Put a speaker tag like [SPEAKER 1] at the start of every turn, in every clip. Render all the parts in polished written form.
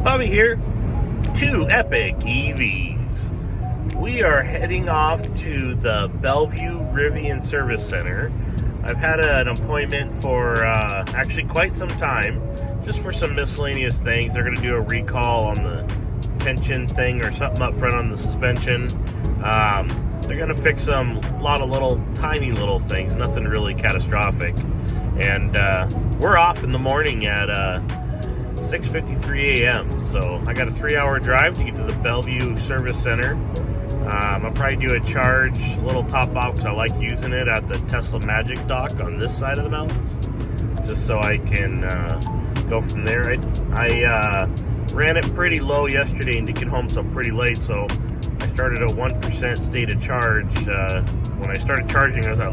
[SPEAKER 1] Bobby here, two epic EVs. We are heading off to the Bellevue Rivian Service Center. I've had an appointment for actually quite some time, just for some miscellaneous things. They're going to do a recall on the tension thing or something up front on the suspension. They're going to fix a lot of tiny little things, nothing really catastrophic. And we're off in the morning at 6:53 a.m. So I got a 3-hour drive to get to the Bellevue Service Center. I'll probably do a little top off because I like using it at the Tesla Magic Dock on this side of the mountains, just so I can go from there. I ran it pretty low yesterday and didn't get home till pretty late, so I started at 1% state of charge. When I started charging, I was at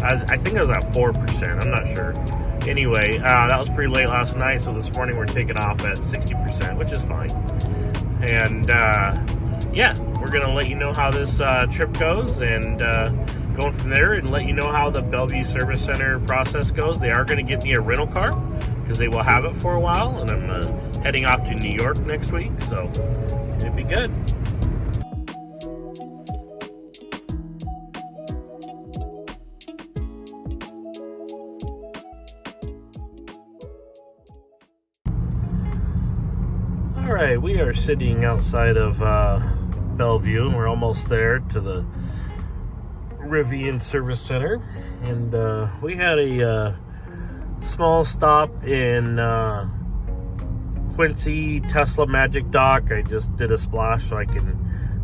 [SPEAKER 1] I think I was at 4%. I'm not sure. Anyway, that was pretty late last night, so this morning we're taking off at 60%, which is fine. And yeah, we're going to let you know how this trip goes, and going from there and let you know how the Bellevue Service Center process goes. They are going to get me a rental car because they will have it for a while, and I'm heading off to New York next week, so it'll be good. Alright, we are sitting outside of Bellevue, and we're almost there to the Rivian Service Center. And we had a small stop in Quincy Tesla Magic Dock. I just did a splash so I can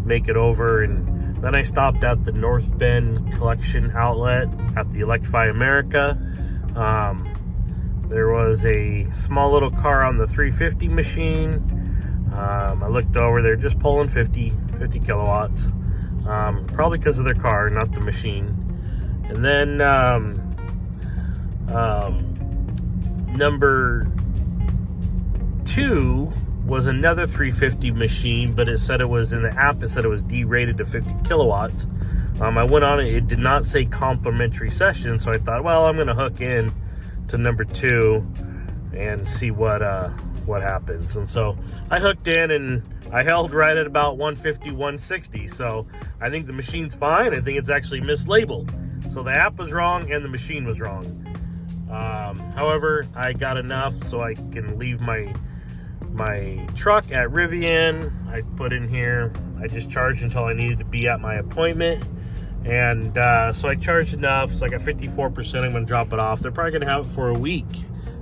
[SPEAKER 1] make it over, and then I stopped at the North Bend Collection Outlet at the Electrify America. There was a small little car on the 350 machine. I looked over, they're just pulling 50 kilowatts, probably because of their car, not the machine. And then number 2 was another 350 machine, but it said it was in the app, it said it was derated to 50 kilowatts. I went on it, it did not say complimentary session, so I thought, well, I'm going to hook in to number 2 and see what happens. And so I hooked in, and I held right at about 150, 160. So I think the machine's fine. I think it's actually mislabeled. So the app was wrong and the machine was wrong. However, I got enough so I can leave my truck at Rivian. I put in here, I just charged until I needed to be at my appointment. And so I charged enough, so I got 54%. I'm going to drop it off. They're probably going to have it for a week.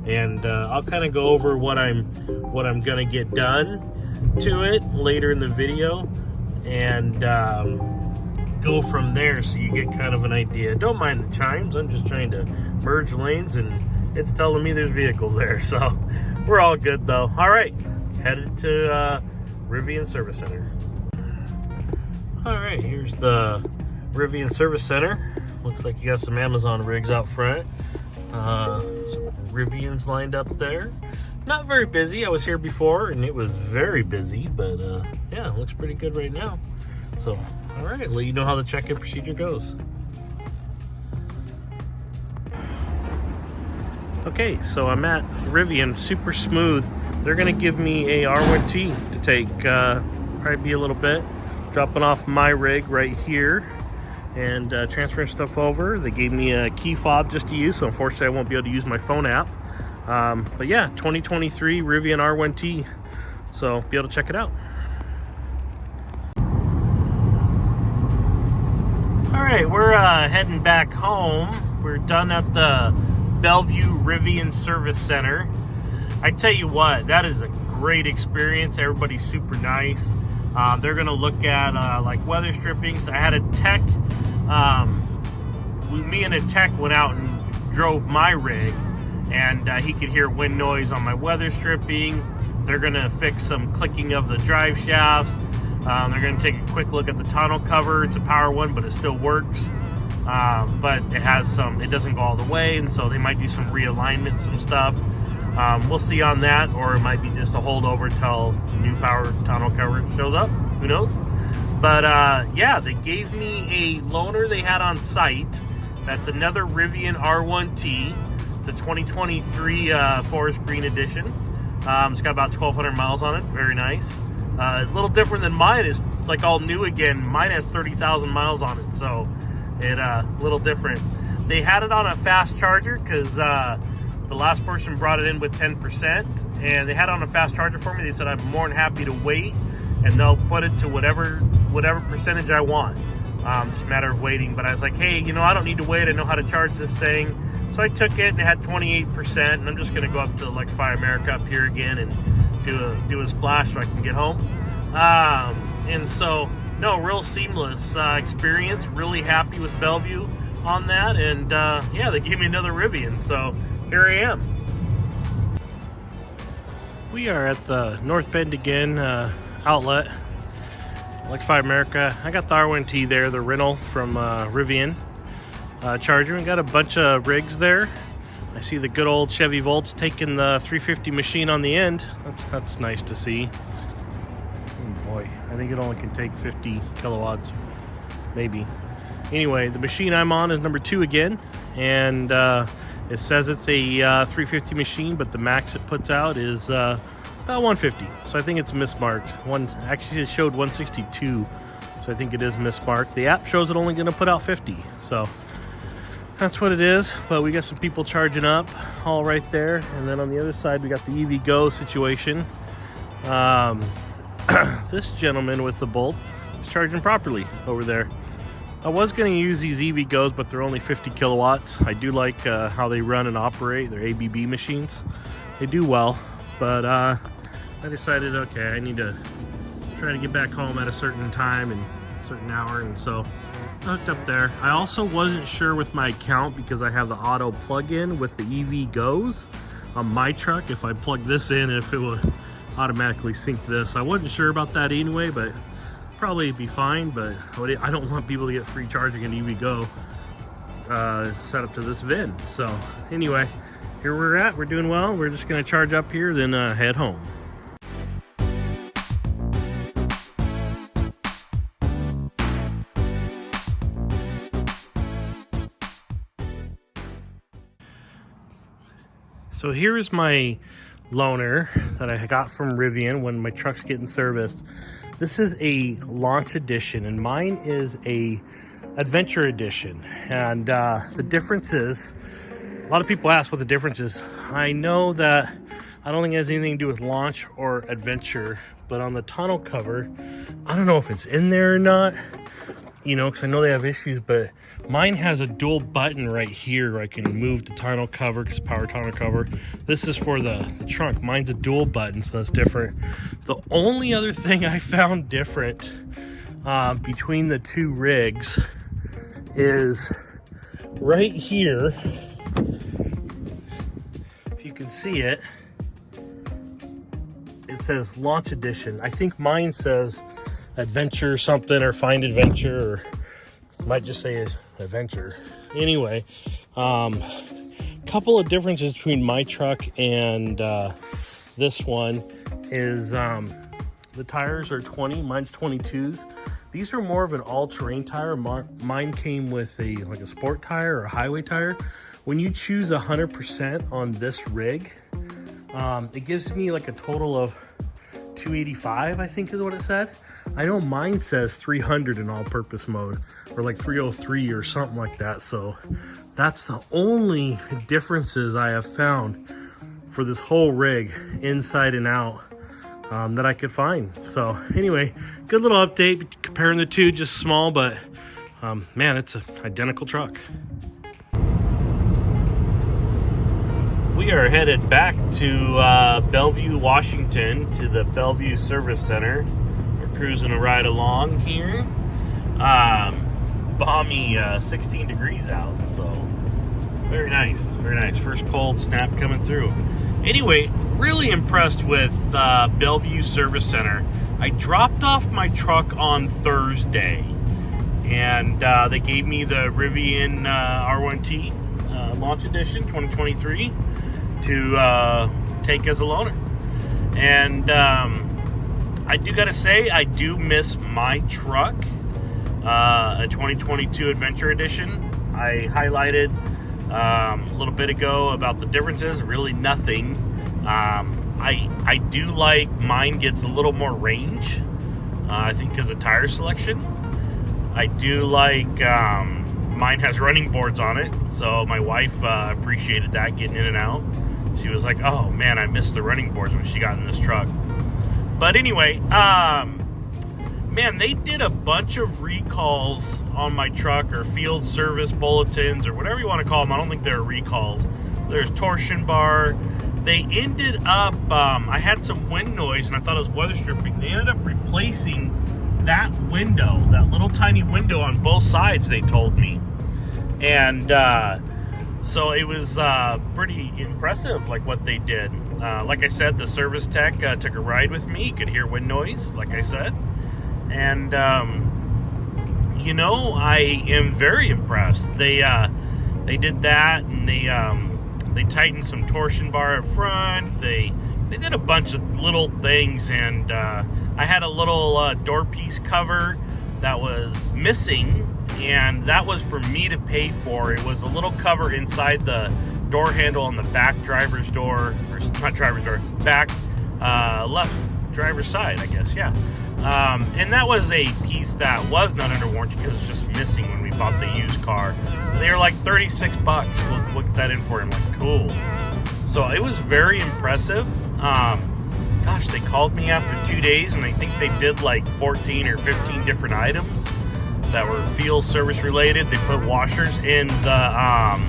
[SPEAKER 1] And I'll kind of go over what I'm gonna get done to it later in the video, and go from there so you get kind of an idea. Don't mind the chimes, I'm just trying to merge lanes and it's telling me there's vehicles there, so we're all good though. All right, headed to Rivian Service Center. All right, here's the Rivian Service Center. Looks like you got some Amazon rigs out front. Some Rivians lined up there. Not very busy. I was here before and it was very busy, but yeah, it looks pretty good right now. So, all right, let you know how the check-in procedure goes. Okay, so I'm at Rivian, super smooth. They're gonna give me a R1T to take, probably be a little bit. Dropping off my rig right here and transferring stuff over. They gave me a key fob just to use, so unfortunately I won't be able to use my phone app. But yeah, 2023 Rivian R1T, so be able to check it out. All right, we're heading back home. We're done at the Bellevue Rivian Service Center. I tell you what, that is a great experience. Everybody's super nice. They're gonna look at like weather strippings. I had a tech, me and a tech went out and drove my rig, and he could hear wind noise on my weather stripping. They're gonna fix some clicking of the drive shafts. They're gonna take a quick look at the tonneau cover. It's a power one, but it still works. But it has it doesn't go all the way, and so they might do some realignment, some stuff. We'll see on that, or it might be just a holdover till the new power tonneau cover shows up. Who knows? But yeah, they gave me a loaner they had on site. That's another Rivian R1T, the 2023 Forest Green Edition. It's got about 1,200 miles on it. Very nice. A little different than mine. It's like all new again. Mine has 30,000 miles on it, so it a little different. They had it on a fast charger because the last person brought it in with 10%, and they had it on a fast charger for me. They said I'm more than happy to wait, and they'll put it to whatever percentage I want. Just a matter of waiting. But I was like, hey, you know, I don't need to wait. I know how to charge this thing. So I took it, and it had 28%, and I'm just going to go up to like Fire America up here again and do a splash so I can get home. And so, no, real seamless experience. Really happy with Bellevue on that. And yeah, they gave me another Rivian, so here I am. We are at the North Bend again outlet, like Fire America. I got the R1T there, the rental from Rivian. Charger. We got a bunch of rigs there. I see the good old Chevy Volts taking the 350 machine on the end. That's nice to see. Oh boy, I think it only can take 50 kilowatts, maybe. Anyway, the machine I'm on is number 2 again, and it says it's a 350 machine, but the max it puts out is about 150. So I think it's mismarked. Actually, it showed 162, so I think it is mismarked. The app shows it only going to put out 50, so that's what it is. But we got some people charging up all right there, and then on the other side we got the EV Go situation. This gentleman with the Bolt is charging properly over there. I was going to use these EV Go's, but they're only 50 kilowatts. I do like how they run and operate. They're ABB machines. They do well, but I decided, okay, I need to try to get back home at a certain time and a certain hour, and so I hooked up there. I also wasn't sure with my account, because I have the auto plug-in with the EV Go's on my truck, if I plug this in, if it would automatically sync this. I wasn't sure about that anyway, but probably be fine. But I don't want people to get free charging an EV Go set up to this VIN. So anyway, here we're at. We're doing well. We're just going to charge up here, then head home. So here's my loaner that I got from Rivian when my truck's getting serviced. This is a launch edition, and mine is a adventure edition. And the difference is, a lot of people ask what the difference is. I know that I don't think it has anything to do with launch or adventure, but on the tonneau cover, I don't know if it's in there or not, you know, because I know they have issues, but mine has a dual button right here where I can move the tonneau cover, because power tonneau cover. This is for the trunk. Mine's a dual button, so that's different. The only other thing I found different between the two rigs is right here. If you can see it, it says Launch Edition. I think mine says Adventure something, or Find Adventure, or might just say Adventure. Anyway, couple of differences between my truck and this one is the tires are 20, mine's 22s. These are more of an all-terrain tire. Mine came with like a sport tire or a highway tire. When you choose 100% on this rig, it gives me like a total of 285, I think is what it said. I know mine says 300 in all-purpose mode, or like 303 or something like that. So that's the only differences I have found for this whole rig, inside and out, that I could find. So anyway, good little update comparing the two, just small, but man, it's an identical truck. We are headed back to Bellevue, Washington, to the Bellevue Service Center. Cruising a ride along here. Balmy 16 degrees out, so very nice, very nice. First cold snap coming through. Anyway, really impressed with Bellevue Service Center. I dropped off my truck on Thursday, and they gave me the Rivian R1T Launch Edition 2023 to take as a loaner. And I do gotta say, I do miss my truck, a 2022 Adventure Edition. I highlighted a little bit ago about the differences. Really nothing. I I do like mine gets a little more range. I think because of tire selection. I do like mine has running boards on it, so my wife appreciated that, getting in and out. She was like, oh man, I missed the running boards when she got in this truck. But anyway, man, they did a bunch of recalls on my truck, or field service bulletins, or whatever you want to call them. I don't think they're recalls. There's torsion bar. They ended up, I had some wind noise and I thought it was weather stripping. They ended up replacing that window, that little tiny window on both sides, they told me. And so it was pretty impressive, like what they did. Like I said, the service tech took a ride with me. You could hear wind noise, like I said. And, you know, I am very impressed. They did that, and they tightened some torsion bar up front. They did a bunch of little things, and I had a little door piece cover that was missing, and that was for me to pay for. It was a little cover inside the door handle on the back driver's door, or not driver's door, back left driver's side, I guess, yeah. And that was a piece that was not under warranty because it was just missing when we bought the used car. They were like $36. We'll look that in for him. Like, cool. So it was very impressive. Gosh, they called me after 2 days, and I think they did like 14 or 15 different items that were field service related. They put washers in the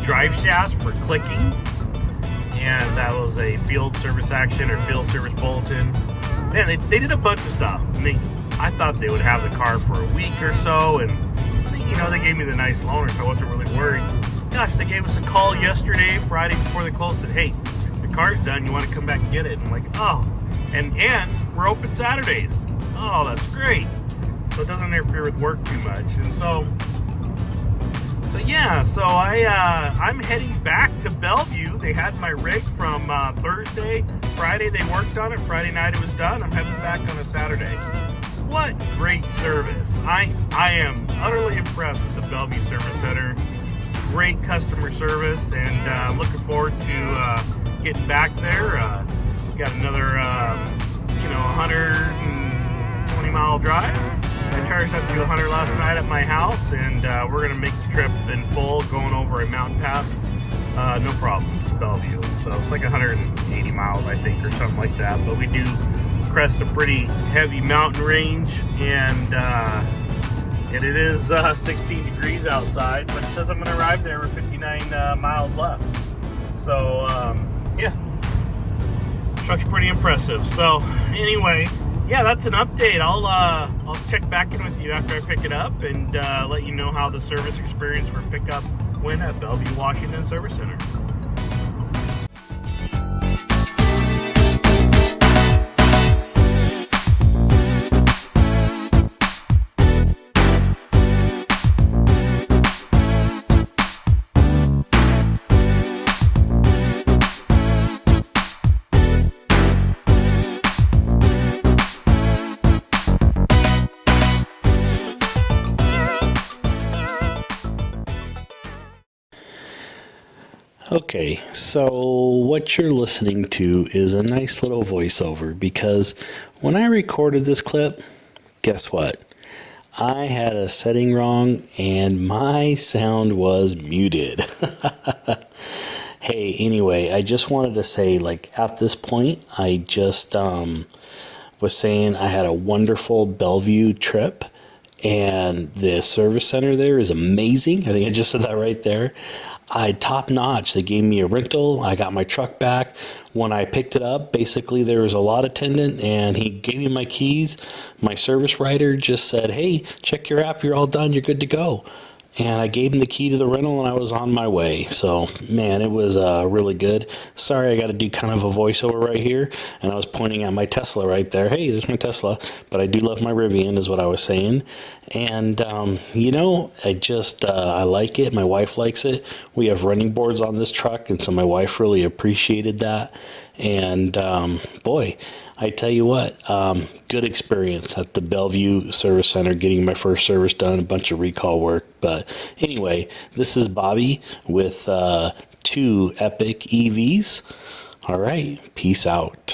[SPEAKER 1] drive shafts for clicking, and that was a field service action or field service bulletin. Man, they did a bunch of stuff. And I thought they would have the car for a week or so, and you know, they gave me the nice loaner, so I wasn't really worried. Gosh, they gave us a call yesterday, Friday before they closed, said, hey, the car's done, you want to come back and get it? And I'm like, oh, and we're open Saturdays. Oh, that's great. So it doesn't interfere with work too much. And so yeah, so I'm heading back to Bellevue. They had my rig from Thursday. Friday they worked on it. Friday night it was done. I'm heading back on a Saturday. What great service. I am utterly impressed with the Bellevue Service Center. Great customer service, and I'm looking forward to getting back there. Got another 120 mile drive. I charged up to 100 last night at my house, and we're going to make the trip in full, going over a mountain pass. No problem to Bellevue. So it's like 180 miles, I think, or something like that. But we do crest a pretty heavy mountain range, and it is 16 degrees outside, but it says I'm going to arrive there with 59 miles left. So, yeah, truck's pretty impressive. So, anyway, yeah, that's an update. I'll check back in with you after I pick it up and let you know how the service experience for pickup went at Bellevue, Washington Service Center.
[SPEAKER 2] Okay, so what you're listening to is a nice little voiceover, because when I recorded this clip, guess what? I had a setting wrong and my sound was muted. Hey, anyway, I just wanted to say, like, at this point, I just was saying I had a wonderful Bellevue trip, and the service center there is amazing. I think I just said that right there. Top notch. They gave me a rental. I got my truck back. When I picked it up, basically there was a lot attendant, and he gave me my keys. My service writer just said, hey, check your app. You're all done. You're good to go. And I gave him the key to the rental, and I was on my way. So, man, it was really good. Sorry, I got to do kind of a voiceover right here. And I was pointing at my Tesla right there. Hey, there's my Tesla. But I do love my Rivian, is what I was saying. And, I like it. My wife likes it. We have running boards on this truck, and so my wife really appreciated that. And, boy, I tell you what, good experience at the Bellevue Service Center, getting my first service done, a bunch of recall work. But anyway, this is Bobby with 2 epic EVs. All right. Peace out.